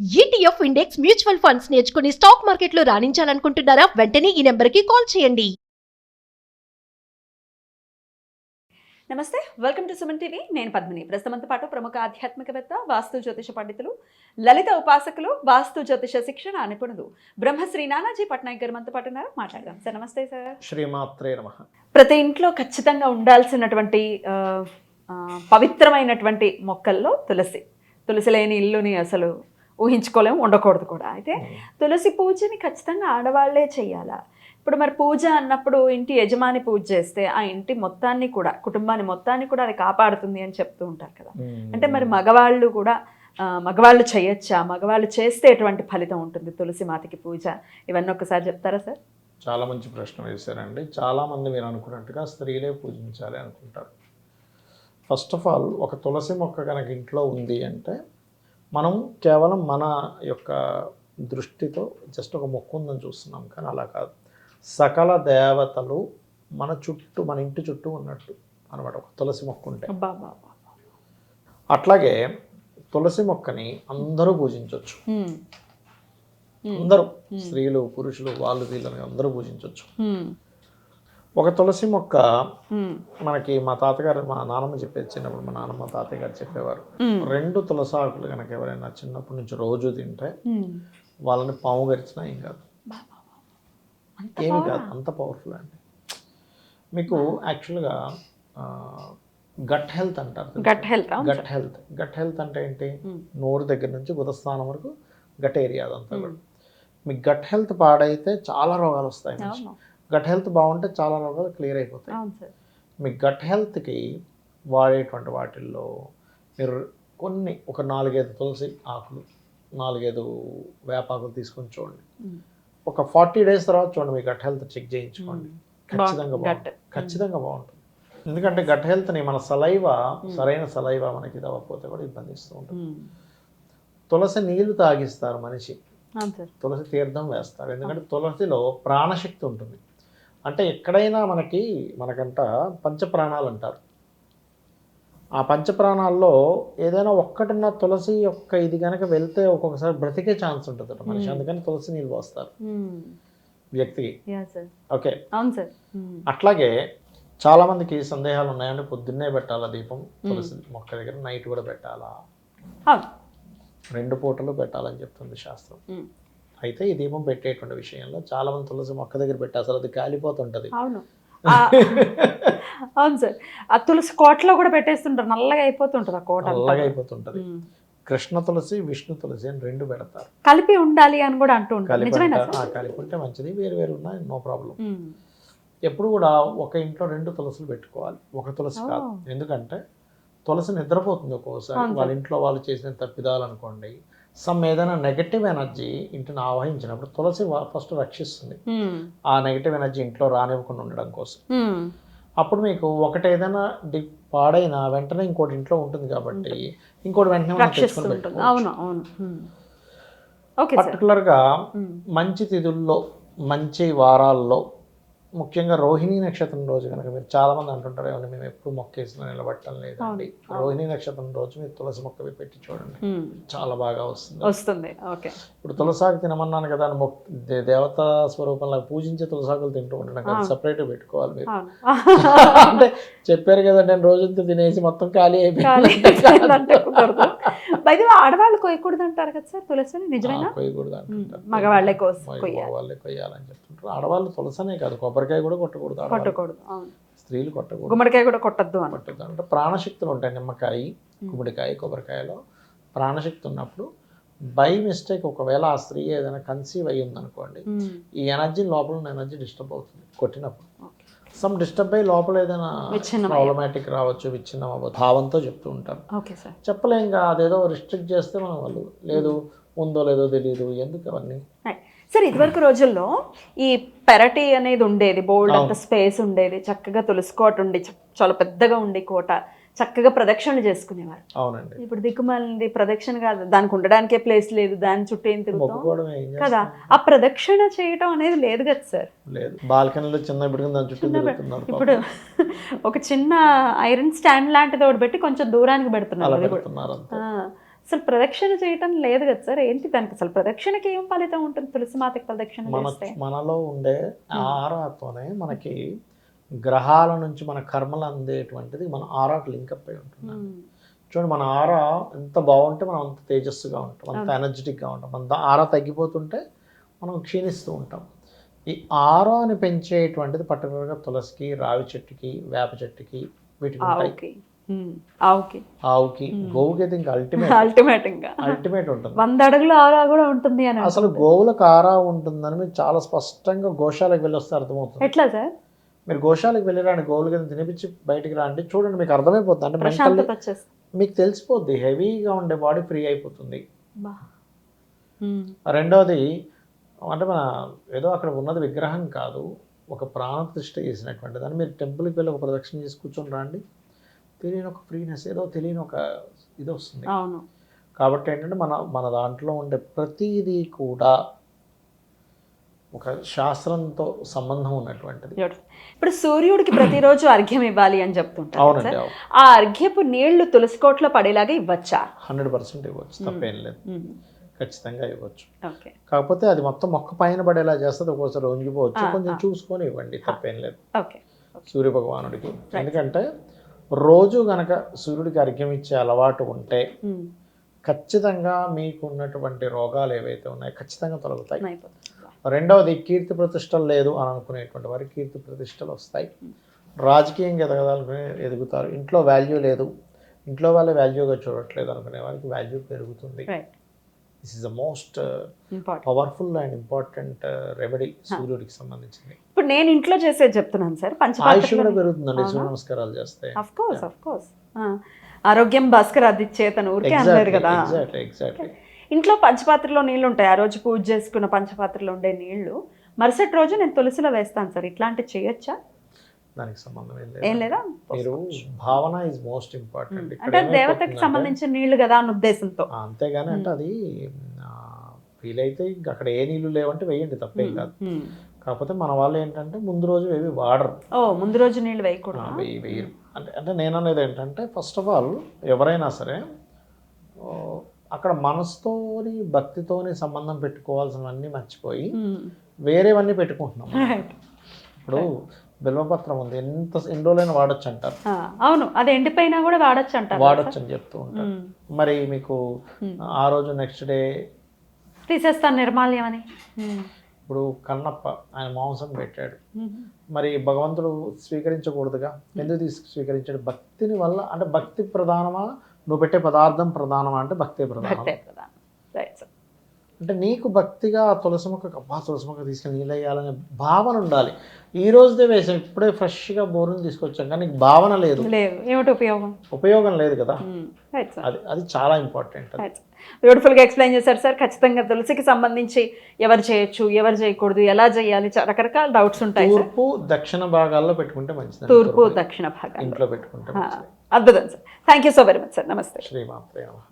ETF index mutual funds నేర్చుకుని stock మార్కెట్లో రాణించాలనుకుంటున్నారా? వెంటనే ఈ నెంబర్కి కాల్ చేయండి. నమస్తే, వెల్కమ్ టు సుమన్ టీవీ. నేను పద్మిని. ప్రస్తుతంతో పాటు ప్రముఖ ఆధ్యాత్మికవేత్త, వాస్తు జ్యోతిష పండితులు, లలిత ఉపాసకులు, వాస్తు జ్యోతిష శిక్షణ నిపుణులు బ్రహ్మశ్రీ నానాజీ పట్నాయక్ గారు మనతో పాటు ఉన్నారు. మాట్లాడదాం సార్. నమస్తే సార్. శ్రీమాత్రే నమః. ప్రతి ఇంట్లో ఖచ్చితంగా ఉండాల్సినటువంటి పవిత్రమైనటువంటి మొక్కల్లో తులసి లేని ఇల్లుని అసలు ఊహించుకోలేము, ఉండకూడదు కూడా. అయితే తులసి పూజని ఖచ్చితంగా ఆడవాళ్లే చేయాలా? ఇప్పుడు మరి పూజ అన్నప్పుడు ఇంటి యజమాని పూజ చేస్తే ఆ ఇంటి మొత్తాన్ని కూడా, కుటుంబాన్ని మొత్తాన్ని కూడా అది కాపాడుతుంది అని చెప్తూ ఉంటారు కదా. అంటే మరి మగవాళ్ళు కూడా మగవాళ్ళు చేయొచ్చా? మగవాళ్ళు చేస్తే ఎటువంటి ఫలితం ఉంటుంది తులసి మాతకి పూజ? ఇవన్నీ ఒక్కసారి చెప్తారా సార్? చాలా మంచి ప్రశ్న వేశారండి. చాలామంది మీరు అనుకున్నట్టుగా స్త్రీలే పూజించాలి అనుకుంటారు. ఫస్ట్ ఆఫ్ ఆల్, ఒక తులసి మొక్క కనుక ఇంట్లో ఉంది అంటే మనం కేవలం మన యొక్క దృష్టితో జస్ట్ ఒక మొక్క ఉందని చూస్తున్నాం, కానీ అలా కాదు. సకల దేవతలు మన చుట్టూ, మన ఇంటి చుట్టూ ఉన్నట్టు అనమాట ఒక తులసి మొక్క ఉంటే. అట్లాగే తులసి మొక్కని అందరూ పూజించవచ్చు. అందరూ, స్త్రీలు పురుషులు, వాళ్ళు వీళ్ళని అందరూ పూజించవచ్చు. ఒక తులసి మొక్క మనకి మా తాతగారు, మా నాన్నమ్మ చెప్పేది, చిన్నప్పుడు మా నాన్నమ్మ తాతయ్య గారు చెప్పేవారు, 2 తులసాకులు కనుక ఎవరైనా చిన్నప్పటి నుంచి రోజు తింటే వాళ్ళని పాము గరిచినా ఏం కాదు, ఏమి కాదు. అంత పవర్ఫుల్ అండి. మీకు యాక్చువల్గా గట్ హెల్త్ అంటారు. గట్ హెల్త్ అంటే ఏంటి? నోరు దగ్గర నుంచి గుదస్థానం వరకు గట్ ఏరియా అదంతా కూడా. మీకు గట్ హెల్త్ పాడైతే చాలా రోగాలు వస్తాయి. గట్ హెల్త్ బాగుంటే చాలా రోగాలు క్లియర్ అయిపోతాయి. మీ గట్ హెల్త్కి వాడేటువంటి వాటిల్లో మీరు కొన్ని ఒక 4-5 తులసి ఆకులు, 4-5 వేపాకులు తీసుకొని చూడండి. ఒక 40 days తర్వాత చూడండి, మీ గట్ హెల్త్ చెక్ చేయించుకోండి. ఖచ్చితంగా బాగుంటుంది. ఎందుకంటే గట్ హెల్త్ని మన సరైన సలైవా మనకి ఇది అవ్వకపోతే కూడా ఇబ్బంది ఇస్తూ ఉంటుంది. తులసి నీళ్లు తాగిస్తారు మనిషి, తులసి తీర్థం వేస్తారు. ఎందుకంటే తులసిలో ప్రాణశక్తి ఉంటుంది. అంటే ఎక్కడైనా మనకంట పంచప్రాణాలు అంటారు. ఆ పంచప్రాణాల్లో ఏదైనా ఒక్కటిన్న తులసి యొక్క ఇది కనుక వెళ్తే ఒక్కొక్కసారి బ్రతికే ఛాన్స్ ఉంటుంది మనిషి. అందుకని తులసి నీళ్ళు పోస్తారు వ్యక్తికి. ఓకే, అట్లాగే చాలా మందికి సందేహాలు ఉన్నాయండి. పొద్దున్నే పెట్టాలా దీపం తులసి మొక్క దగ్గర, నైట్ కూడా పెట్టాలా? 2 పూటలు పెట్టాలని చెప్తుంది శాస్త్రం. అయితే ఈ దీపం పెట్టేటువంటి విషయంలో చాలా మంది తులసి మొక్క దగ్గర పెట్టి అసలు అది కాలిపోతుంటది. అవును సార్. ఆ తులసి కోటలో కూడా పెట్టేస్తుంటారు, నల్లగా అయిపోతుంటది. ఆ కోట నల్లగా అయిపోతుంటది. కృష్ణ తులసి, విష్ణు తులసి అని 2 పెడతారు. కలిపి ఉండాలి అని కూడా అంటూ ఉంటారు. కలిపి ఉంటే మంచిది, వేరు ఉన్నా నో ప్రాబ్లం. ఎప్పుడు కూడా ఒక ఇంట్లో 2 తులసులు పెట్టుకోవాలి, ఒక తులసి కాదు. ఎందుకంటే తులసి నిద్రపోతుంది ఒక్కోసారి. వాళ్ళ ఇంట్లో వాళ్ళు చేసిన తప్పిదాలు అనుకోండి, ఏదైనా నెగటివ్ ఎనర్జీ ఇంటిని ఆవహించినప్పుడు తులసి ఫస్ట్ రక్షిస్తుంది ఆ నెగటివ్ ఎనర్జీ ఇంట్లో రానివ్వకుండా ఉండడం కోసం. అప్పుడు మీకు ఒకటి ఏదైనా పాడైనా వెంటనే ఇంకోటి ఇంట్లో ఉంటుంది కాబట్టి ఇంకోటి వెంటనే పర్టికులర్గా మంచి తిథుల్లో, మంచి వారాల్లో, ముఖ్యంగా రోహిణీ నక్షత్రం రోజు కనుక మీరు చాలా మంది అంటుంటారు, ఏమన్నా మేము ఎప్పుడు మొక్క వేసిన నిలబట్టడం లేదండి. రోహిణీ నక్షత్రం రోజు మీరు తులసి మొక్క పెట్టి చూడండి, చాలా బాగా వస్తుంది. ఇప్పుడు తులసాకు తినమన్నాను కదా, దేవతా స్వరూపంలో పూజించే తులసాకులు తింటూ ఉండడం కదా, సపరేట్గా పెట్టుకోవాలి మీరు. అంటే చెప్పారు కదా, నేను రోజంతా తినేసి మొత్తం ఖాళీ అయిపోయింది. ఆడవాళ్ళు కొయ్యకూడదు అంటారు కదా సార్ తులసిని? నిజమేనా? కొయ్యకూడదు అంటుంటారు, మగవాళ్ళే కొయ్యాలని చెప్తుంటారు. ఆడవాళ్ళు తులసనే కాదు, కొబ్బరికాయ కూడా కొట్టకూడదు. స్త్రీలు కొట్టకూడదు. గుమ్మడికాయ కూడా కొట్టద్దు అంటే ప్రాణశక్తులు ఉంటాయి. నిమ్మకాయ, గుమ్మడికాయ, కొబ్బరికాయలో ప్రాణశక్తి ఉన్నప్పుడు బై మిస్టేక్ ఒకవేళ ఆ స్త్రీ ఏదైనా కన్సీవ్ అయ్యి ఉందనుకోండి, ఈ ఎనర్జీ లోపల ఉన్న ఎనర్జీ డిస్టర్బ్ అవుతుంది కొట్టినప్పుడు. సమ్ డిస్టర్బ్ అయ్యి లోపల ఏదైనా ప్రాబ్లమాటిక్ రావచ్చు, విచ్ఛిన్నం భావంతో చెప్తూ ఉంటారు. చెప్పలేం, అదేదో రిస్ట్రిక్ట్ చేస్తే మనం వాళ్ళు లేదు, ఉందో లేదో తెలియదు, ఎందుకు అవన్నీ. సార్, ఇదివరకు రోజుల్లో ఈ పెరటి అనేది ఉండేది, బోల్డ్ అంత స్పేస్ ఉండేది, చక్కగా తులసి కోట ఉండి, చాలా పెద్దగా ఉండి కోట, చక్కగా ప్రదక్షిణలు చేసుకునేవారు. అవునండి. ఇప్పుడు దిక్కుమాలింది ప్రదక్షిణ కాదు, దానికి ఉండడానికే ప్లేస్ లేదు, దాని చుట్టూ ఏం తిరుగుతాం కదా, ఆ ప్రదక్షిణ చేయటం అనేది లేదు కదా సార్. లేదు, బాల్కనీలో చిన్న ఇప్పుడు ఒక చిన్న ఐరన్ స్టాండ్ లాంటిది ఒకటి పెట్టి కొంచెం దూరానికి పెడుతున్నారు. అసలు ప్రదక్షిణ చేయటం లేదు కదా సార్, ఏంటి దానికి అసలు ప్రదక్షిణకి ఏం ఫలితం ఉంటుంది? తులసి మాతకి ప్రదక్షిణ చేస్తే మనలో ఉండే ఆరాతోనే మనకి గ్రహాల నుంచి మన కర్మలు అందేటువంటిది మన ఆరాకు లింకప్ అయి ఉంటుంది. చూడండి, మన ఆరా ఎంత బాగుంటే మనం అంత తేజస్సుగా ఉంటాం, అంత ఎనర్జెటిక్గా ఉంటాం. మన ఆరా తగ్గిపోతుంటే మనం క్షీణిస్తూ ఉంటాం. ఈ ఆరాని పెంచేటువంటిది పర్టికులర్గా తులసికి, రావి చెట్టుకి, వేప చెట్టుకి, వీటికి ఉంటాయి. ఆవుకి, గోవుకి అయితే ఇంకా అల్టిమేట్ ఉంటుంది. 100 అడుగుల ఆరా కూడా ఉంటుంది అని. అసలు గోవులకు ఆరా ఉంటుందని మీరు చాలా స్పష్టంగా గోశాలకు వెళ్ళి వస్తే అర్థమవుతుంది. ఎట్లా సార్? మీరు గోశాలకు వెళ్ళి రాండి, గోవుల కింద తినిపించి బయటికి రాండి, చూడండి మీకు అర్థమైపోతుంది. అంటే మెంటల్లీ మీకు తెలిసిపోద్ది, హెవీగా ఉండే బాడీ ఫ్రీ అయిపోతుంది. రెండోది అంటే మన ఏదో అక్కడ ఉన్నది విగ్రహం కాదు, ఒక ప్రాణప్రతిష్ఠ చేసినటువంటి దాన్ని మీరు టెంపుల్కి వెళ్ళి ఒక ప్రదక్షిణ చేసి కూర్చొని రండి, తెలియని ఒక ఫ్రీనెస్, ఏదో తెలియని ఒక ఇది వస్తుంది. అవును. కాబట్టి ఏంటంటే మన దాంట్లో ఉండే ప్రతిదీ కూడా ఒక శాస్త్రంతో సంబంధం ఉన్నటువంటిది. ఇప్పుడు సూర్యుడికి ప్రతిరోజు అర్ఘ్యం ఇవ్వాలి అని చెప్తుంటారు. అవునండి. ఆ అర్ఘ్యపు నీళ్లు తులసి కోటలో పడేలాగా ఇవ్వచ్చా? 100% ఇవ్వచ్చు, తప్పేం లేదు, ఖచ్చితంగా ఇవ్వచ్చు. కాకపోతే అది మొత్తం మొక్క పైన పడేలా చేస్తుంది, ఒక్కోసారి వంగిపోవచ్చు, కొంచెం చూసుకొని ఇవ్వండి, తప్పేం లేదు సూర్య భగవానుడికి. ఎందుకంటే రోజు గనక సూర్యుడికి అర్ఘ్యం ఇచ్చే అలవాటు ఉంటే ఖచ్చితంగా మీకు ఉన్నటువంటి రోగాలు ఏవైతే ఉన్నాయో ఖచ్చితంగా తొలగుతాయి. రెండవది, కీర్తి ప్రతిష్టలు లేదు అని అనుకునేటువంటి వారికి కీర్తి ప్రతిష్టలు వస్తాయి. రాజకీయంగా ఎదగదాలనుకునే ఎదుగుతారు. ఇంట్లో వాల్యూ లేదు, ఇంట్లో వాళ్ళే వాల్యూగా చూడట్లేదు అనుకునే వారికి వాల్యూ పెరుగుతుంది. This is the most powerful and important remedy సూర్యుడికి సంబంధించింది. ఇప్పుడు నేను ఇంట్లో చేసేది చెప్తున్నాను సార్. ఆయుష్ కూడా పెరుగుతుందండి సూర్య నమస్కారాలు చేస్తే. ఆఫ్ కోర్స్ ఆరోగ్యం భాస్కర్ అదిచ్చేతను ఊరికే అనలేదు కదా. ఎగ్జాక్ట్లీ. ఇంట్లో పంచపాత్రలో నీళ్ళు ఉంటాయి, ఆ రోజు పూజ చేసుకున్న పంచపాత్రలో ఉండే నీళ్లు మరుసటి రోజు నేను తులసిలో వేస్తాను సార్, ఇట్లాంటివి చేయొచ్చా? దానికి సంబంధం ఏం లేదా? మీరు భావన ఇస్ మోస్ట్ ఇంపార్టెంట్. అంటే దేవతకి సంబంధించిన నీళ్లు కదా అన్న ఉద్దేశంతో. అంతేగాని అంటే అది వీలైతే ఇంకా అక్కడ ఏ నీళ్లు లేవంటే వేయండి, తప్పేం కాదు. కాకపోతే మన వాళ్ళు ఏంటంటే ముందు రోజు ఏవి వాడరు. ముందు రోజు నీళ్ళు వేయకూడదు, వేయరు. అంటే నేను అనేది ఏంటంటే ఫస్ట్ ఆఫ్ ఆల్ ఎవరైనా సరే అక్కడ మనసుతోని భక్తితోని సంబంధం పెట్టుకోవాల్సినవన్నీ మర్చిపోయి వేరేవన్నీ పెట్టుకుంటున్నాం. ఇప్పుడు బిల్వపత్రం ఉంది, ఎన్ని రోజులైనా వాడచ్చు అంటారు. అవును, అది ఎండిపోయినా కూడా వాడచ్చు అంటారు, వాడచ్చు అని చెప్తూ ఉంటారు. మరి మీకు ఆ రోజు నెక్స్ట్ డే తీసేస్తాను నిర్మాల్యం అని. ఇప్పుడు కన్నప్ప ఆయన మాంసం పెట్టాడు, మరి భగవంతుడు స్వీకరించకూడదుగా, ఎందుకు స్వీకరించాడు? భక్తిని వల్ల. అంటే భక్తి ప్రధానమా, నువ్వు పెట్టే పదార్థం ప్రధానమా అంటే భక్తే ప్రధానం. అంటే నీకు భక్తిగా తులసి మొక్క తీసుకెళ్ళి నీళ్ళు వేయాలనే భావన ఉండాలి. ఈ రోజుదే వేసాం, ఇప్పుడే ఫ్రెష్గా బోరుని తీసుకొచ్చాం, కానీ నీకు భావన లేదు, ఏమిటి ఉపయోగం లేదు కదా. అది చాలా ఇంపార్టెంట్. బ్యూటిఫుల్గా ఎక్స్ప్లెయిన్ చేశారు సార్. ఖచ్చితంగా తులసికి సంబంధించి ఎవరు చేయొచ్చు, ఎవరు చేయకూడదు, ఎలా చేయాలి, రకరకాల డౌట్స్ ఉంటాయి. తూర్పు దక్షిణ భాగాల్లో పెట్టుకుంటే మంచిది. తూర్పు దక్షిణ భాగాలు ఇంట్లో పెట్టుకుంటే అద్భుతం sir. Thank you so very much sir. నమస్తే. శ్రీమాత్రే నమః.